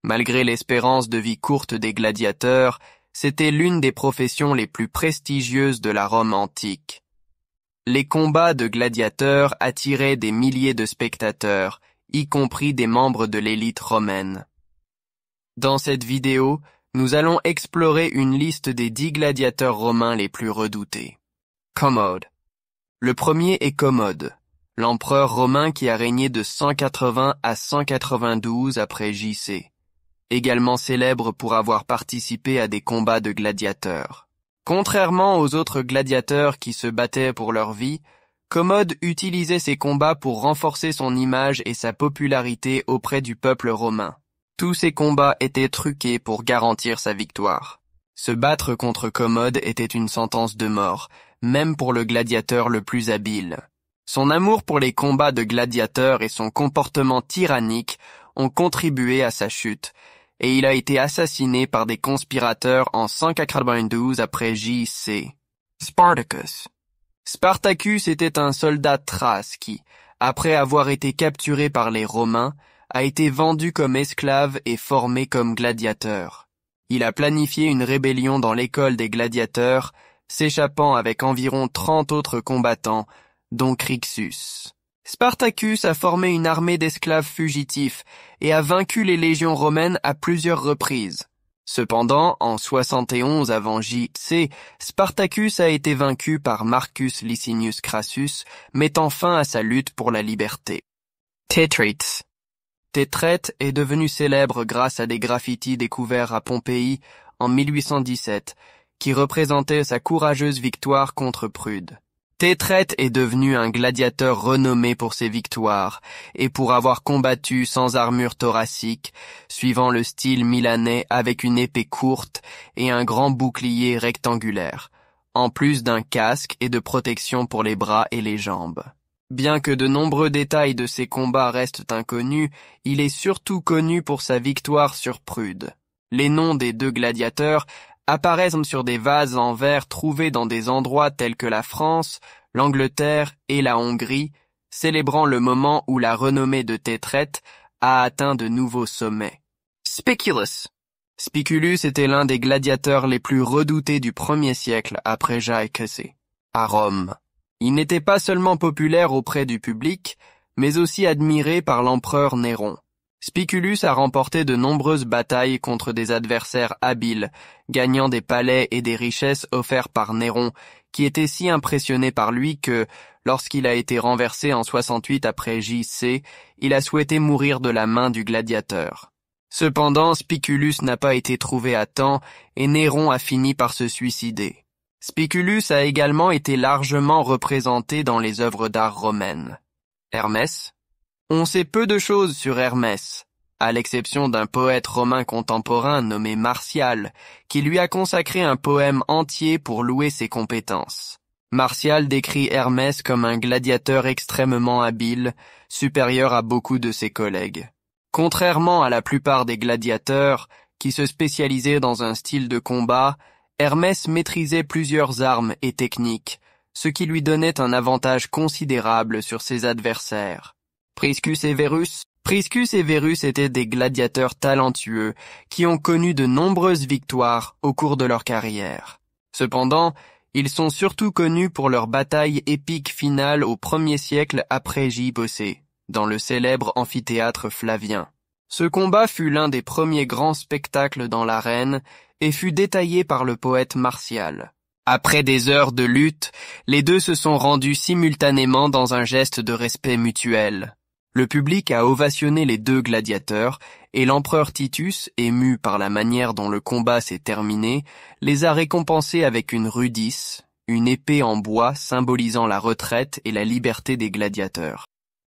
Malgré l'espérance de vie courte des gladiateurs, c'était l'une des professions les plus prestigieuses de la Rome antique. Les combats de gladiateurs attiraient des milliers de spectateurs, y compris des membres de l'élite romaine. Dans cette vidéo, nous allons explorer une liste des 10 gladiateurs romains les plus redoutés. Commode. Le premier est Commode, l'empereur romain qui a régné de 180 à 192 après J.C., également célèbre pour avoir participé à des combats de gladiateurs. Contrairement aux autres gladiateurs qui se battaient pour leur vie, Commode utilisait ces combats pour renforcer son image et sa popularité auprès du peuple romain. Tous ces combats étaient truqués pour garantir sa victoire. Se battre contre Commode était une sentence de mort, même pour le gladiateur le plus habile. Son amour pour les combats de gladiateurs et son comportement tyrannique ont contribué à sa chute, et il a été assassiné par des conspirateurs en 192 après J.C. Spartacus. Spartacus était un soldat thrace qui, après avoir été capturé par les Romains, a été vendu comme esclave et formé comme gladiateur. Il a planifié une rébellion dans l'école des gladiateurs, s'échappant avec environ 30 autres combattants, dont Crixus. Spartacus a formé une armée d'esclaves fugitifs et a vaincu les légions romaines à plusieurs reprises. Cependant, en 71 avant J.C., Spartacus a été vaincu par Marcus Licinius Crassus, mettant fin à sa lutte pour la liberté. Tétrate. Tétrate est devenu célèbre grâce à des graffitis découverts à Pompéi en 1817, qui représentaient sa courageuse victoire contre Prude. Tétrate est devenu un gladiateur renommé pour ses victoires et pour avoir combattu sans armure thoracique, suivant le style milanais avec une épée courte et un grand bouclier rectangulaire, en plus d'un casque et de protection pour les bras et les jambes. Bien que de nombreux détails de ses combats restent inconnus, il est surtout connu pour sa victoire sur Prude. Les noms des 2 gladiateurs apparaissent sur des vases en verre trouvés dans des endroits tels que la France, l'Angleterre et la Hongrie, célébrant le moment où la renommée de Tétrate a atteint de nouveaux sommets. Spiculus. Spiculus était l'un des gladiateurs les plus redoutés du 1er siècle après J.C. à Rome. Il n'était pas seulement populaire auprès du public, mais aussi admiré par l'empereur Néron. Spiculus a remporté de nombreuses batailles contre des adversaires habiles, gagnant des palais et des richesses offerts par Néron, qui était si impressionné par lui que, lorsqu'il a été renversé en 68 après J.C., il a souhaité mourir de la main du gladiateur. Cependant, Spiculus n'a pas été trouvé à temps et Néron a fini par se suicider. Spiculus a également été largement représenté dans les œuvres d'art romaines. Hermès. On sait peu de choses sur Hermès, à l'exception d'un poète romain contemporain nommé Martial, qui lui a consacré un poème entier pour louer ses compétences. Martial décrit Hermès comme un gladiateur extrêmement habile, supérieur à beaucoup de ses collègues. Contrairement à la plupart des gladiateurs, qui se spécialisaient dans un style de combat, Hermès maîtrisait plusieurs armes et techniques, ce qui lui donnait un avantage considérable sur ses adversaires. Priscus et Verus étaient des gladiateurs talentueux qui ont connu de nombreuses victoires au cours de leur carrière. Cependant, ils sont surtout connus pour leur bataille épique finale au 1er siècle après J.C., dans le célèbre amphithéâtre Flavien. Ce combat fut l'un des premiers grands spectacles dans l'arène et fut détaillé par le poète Martial. Après des heures de lutte, les 2 se sont rendus simultanément dans un geste de respect mutuel. Le public a ovationné les 2 gladiateurs et l'empereur Titus, ému par la manière dont le combat s'est terminé, les a récompensés avec une rudis, une épée en bois symbolisant la retraite et la liberté des gladiateurs.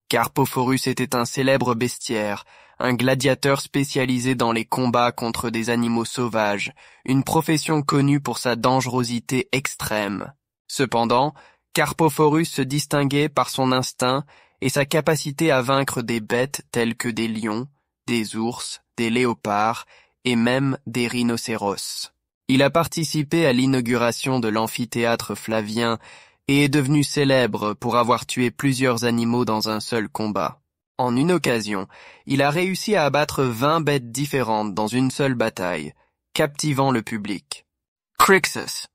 Carpophorus était un célèbre bestiaire, un gladiateur spécialisé dans les combats contre des animaux sauvages, une profession connue pour sa dangerosité extrême. Cependant, Carpophorus se distinguait par son instinct et sa capacité à vaincre des bêtes telles que des lions, des ours, des léopards et même des rhinocéros. Il a participé à l'inauguration de l'amphithéâtre Flavien et est devenu célèbre pour avoir tué plusieurs animaux dans un seul combat. En une occasion, il a réussi à abattre 20 bêtes différentes dans une seule bataille, captivant le public. Crixus.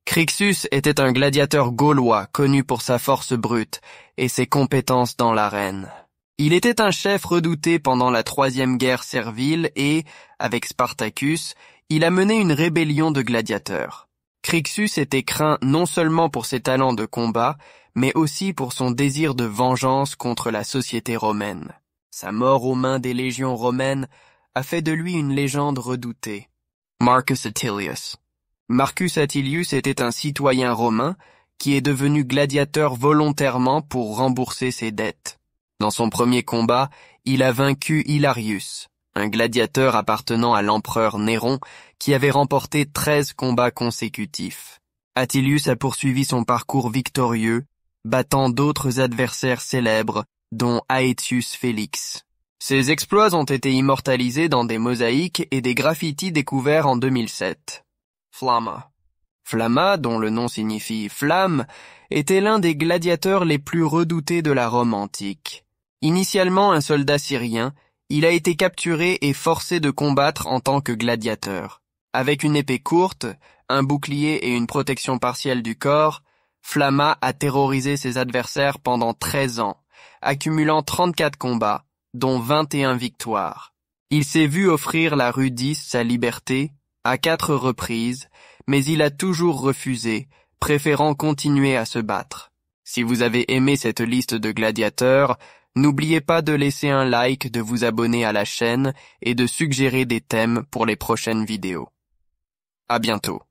Crixus était un gladiateur gaulois connu pour sa force brute et ses compétences dans l'arène. Il était un chef redouté pendant la Troisième Guerre servile et, avec Spartacus, il a mené une rébellion de gladiateurs. Crixus était craint non seulement pour ses talents de combat, mais aussi pour son désir de vengeance contre la société romaine. Sa mort aux mains des légions romaines a fait de lui une légende redoutée. Marcus Attilius. Marcus Attilius était un citoyen romain qui est devenu gladiateur volontairement pour rembourser ses dettes. Dans son premier combat, il a vaincu Hilarius, un gladiateur appartenant à l'empereur Néron qui avait remporté 13 combats consécutifs. Attilius a poursuivi son parcours victorieux, battant d'autres adversaires célèbres, dont Aetius Félix. Ses exploits ont été immortalisés dans des mosaïques et des graffitis découverts en 2007. Flamma. Flamma, dont le nom signifie flamme, était l'un des gladiateurs les plus redoutés de la Rome antique. Initialement un soldat syrien, il a été capturé et forcé de combattre en tant que gladiateur. Avec une épée courte, un bouclier et une protection partielle du corps, Flamma a terrorisé ses adversaires pendant 13 ans, accumulant 34 combats, dont 21 victoires. Il s'est vu offrir la Rudis sa liberté, à 4 reprises, mais il a toujours refusé, préférant continuer à se battre. Si vous avez aimé cette liste de gladiateurs, n'oubliez pas de laisser un like, de vous abonner à la chaîne et de suggérer des thèmes pour les prochaines vidéos. À bientôt.